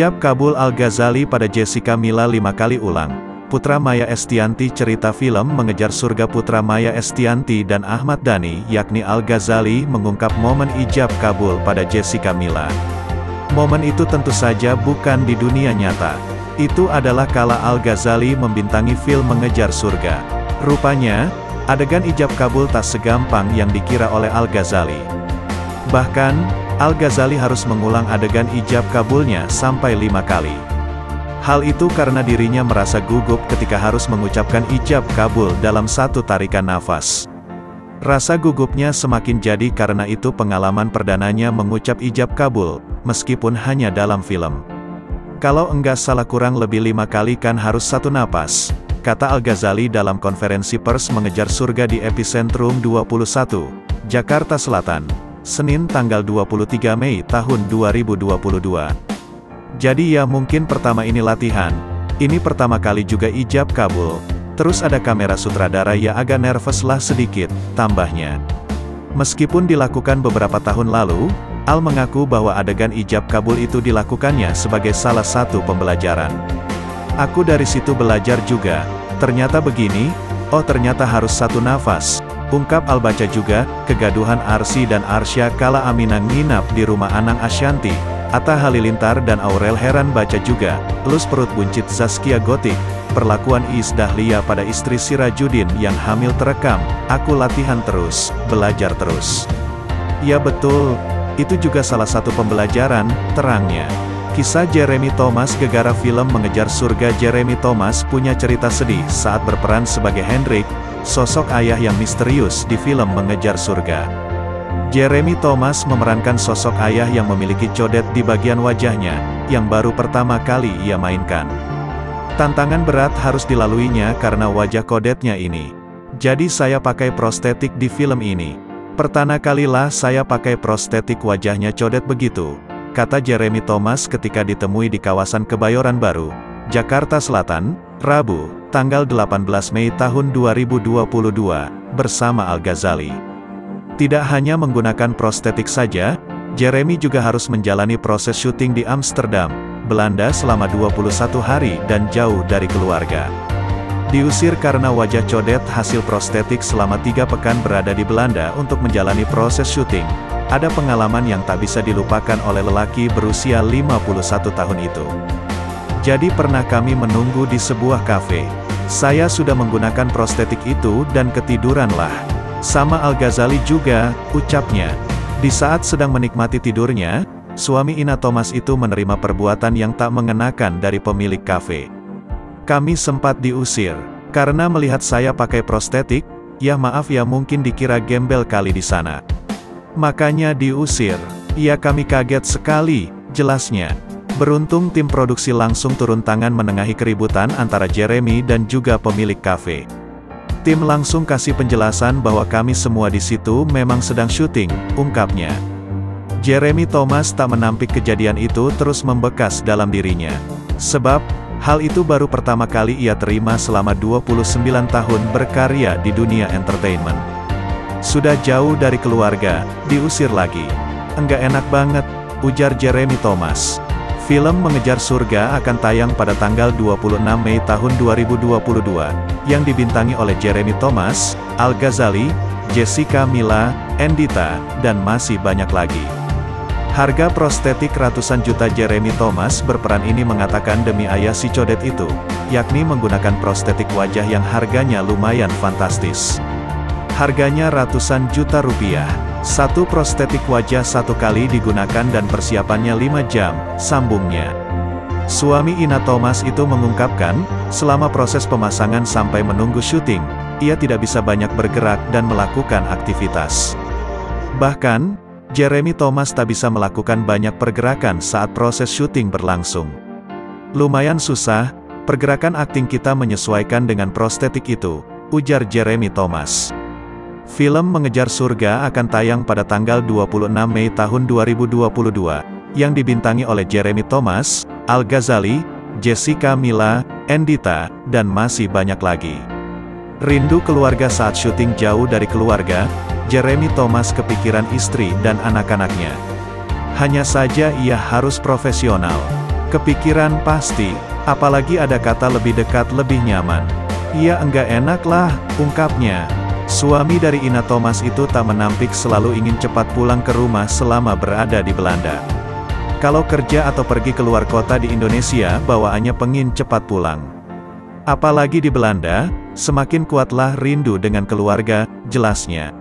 Ijab kabul Al-Ghazali pada Jessica Mila 5 kali ulang. Putra Maya Estianty. Cerita film Mengejar Surga putra Maya Estianty dan Ahmad Dhani yakni Al-Ghazali mengungkap momen ijab kabul pada Jessica Mila. Momen itu tentu saja bukan di dunia nyata. Itu adalah kala Al-Ghazali membintangi film Mengejar Surga. Rupanya, adegan ijab kabul tak segampang yang dikira oleh Al-Ghazali. Bahkan, Al-Ghazali harus mengulang adegan ijab kabulnya sampai 5 kali. Hal itu karena dirinya merasa gugup ketika harus mengucapkan ijab kabul dalam satu tarikan nafas. Rasa gugupnya semakin jadi karena itu pengalaman perdananya mengucap ijab kabul, meskipun hanya dalam film. Kalau enggak salah kurang lebih 5 kali kan harus satu napas, kata Al-Ghazali dalam konferensi pers Mengejar Surga di Epicentrum 21, Jakarta Selatan, Senin tanggal 23 Mei tahun 2022. Jadi ya mungkin pertama ini latihan, ini pertama kali juga ijab kabul, terus ada kamera sutradara ya agak nervous lah sedikit, tambahnya. Meskipun dilakukan beberapa tahun lalu, Al mengaku bahwa adegan ijab kabul itu dilakukannya sebagai salah satu pembelajaran. Aku dari situ belajar juga, ternyata begini, oh ternyata harus satu nafas. Ungkap Al. Baca juga, kegaduhan Arsy dan Arsya kala Aminah nginap di rumah Anang Ashanty. Atta Halilintar dan Aurel heran baca juga, elus perut buncit Zaskia Gotik. Perlakuan Iis Dahlia pada istri Sirajuddin yang hamil terekam, aku latihan terus, belajar terus. Ya betul, itu juga salah satu pembelajaran, terangnya. Kisah Jeremy Thomas gegara film Mengejar Surga. Jeremy Thomas punya cerita sedih saat berperan sebagai Hendrik, sosok ayah yang misterius di film Mengejar Surga. Jeremy Thomas memerankan sosok ayah yang memiliki codet di bagian wajahnya, yang baru pertama kali ia mainkan. Tantangan berat harus dilaluinya karena wajah kodetnya ini. Jadi saya pakai prostetik di film ini. Pertama kalilah saya pakai prostetik wajahnya codet begitu, kata Jeremy Thomas ketika ditemui di kawasan Kebayoran Baru, Jakarta Selatan, Rabu, tanggal 18 Mei tahun 2022, bersama Al-Ghazali. Tidak hanya menggunakan prostetik saja, Jeremy juga harus menjalani proses syuting di Amsterdam, Belanda selama 21 hari dan jauh dari keluarga. Diusir karena wajah codet hasil prostetik selama 3 pekan berada di Belanda untuk menjalani proses syuting. Ada pengalaman yang tak bisa dilupakan oleh lelaki berusia 51 tahun itu. Jadi pernah kami menunggu di sebuah kafe. Saya sudah menggunakan prostetik itu dan ketiduranlah. Sama Al-Ghazali juga, ucapnya. Di saat sedang menikmati tidurnya, suami Ina Thomas itu menerima perbuatan yang tak mengenakan dari pemilik kafe. Kami sempat diusir, karena melihat saya pakai prostetik, ya maaf ya mungkin dikira gembel kali di sana. Makanya diusir. Ya kami kaget sekali, jelasnya. Beruntung tim produksi langsung turun tangan menengahi keributan antara Jeremy dan juga pemilik kafe. Tim langsung kasih penjelasan bahwa kami semua di situ memang sedang syuting, ungkapnya. Jeremy Thomas tak menampik kejadian itu terus membekas dalam dirinya. Sebab, hal itu baru pertama kali ia terima selama 29 tahun berkarya di dunia entertainment. Sudah jauh dari keluarga, diusir lagi. Enggak enak banget, ujar Jeremy Thomas. Film Mengejar Surga akan tayang pada tanggal 26 Mei tahun 2022, yang dibintangi oleh Jeremy Thomas, Al-Ghazali, Jessica Mila, Endita, dan masih banyak lagi. Harga prostetik ratusan juta. Jeremy Thomas berperan ini mengatakan demi ayah si codet itu, yakni menggunakan prostetik wajah yang harganya lumayan fantastis. Harganya ratusan juta rupiah. Satu prostetik wajah satu kali digunakan dan persiapannya 5 jam, sambungnya. Suami Ina Thomas itu mengungkapkan, selama proses pemasangan sampai menunggu syuting, ia tidak bisa banyak bergerak dan melakukan aktivitas. Bahkan, Jeremy Thomas tak bisa melakukan banyak pergerakan saat proses syuting berlangsung. Lumayan susah, pergerakan akting kita menyesuaikan dengan prostetik itu, ujar Jeremy Thomas. Film Mengejar Surga akan tayang pada tanggal 26 Mei tahun 2022, yang dibintangi oleh Jeremy Thomas, Al-Ghazali, Jessica Mila, Endita, dan masih banyak lagi. Rindu keluarga saat syuting. Jauh dari keluarga, Jeremy Thomas kepikiran istri dan anak-anaknya. Hanya saja ia harus profesional. Kepikiran pasti, apalagi ada kata lebih dekat lebih nyaman. Ya enggak enak lah, ungkapnya. Suami dari Ina Thomas itu tak menampik selalu ingin cepat pulang ke rumah selama berada di Belanda. Kalau kerja atau pergi keluar kota di Indonesia, bawaannya pengin cepat pulang. Apalagi di Belanda, semakin kuatlah rindu dengan keluarga, jelasnya.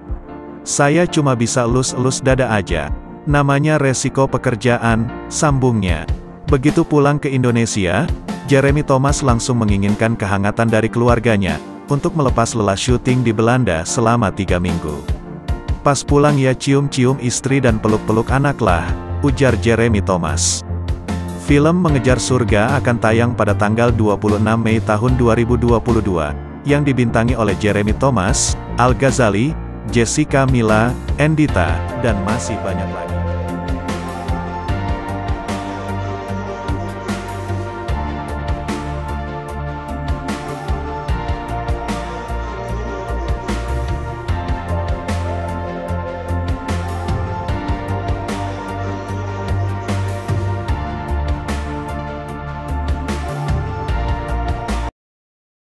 Saya cuma bisa elus-elus dada aja. Namanya resiko pekerjaan, sambungnya. Begitu pulang ke Indonesia, Jeremy Thomas langsung menginginkan kehangatan dari keluarganya, untuk melepas lelah syuting di Belanda selama 3 minggu. Pas pulang ya cium-cium istri dan peluk-peluk anak lah, ujar Jeremy Thomas. Film Mengejar Surga akan tayang pada tanggal 26 Mei tahun 2022, yang dibintangi oleh Jeremy Thomas, Al Ghazali, Jessica Mila, Endita, dan masih banyak lagi.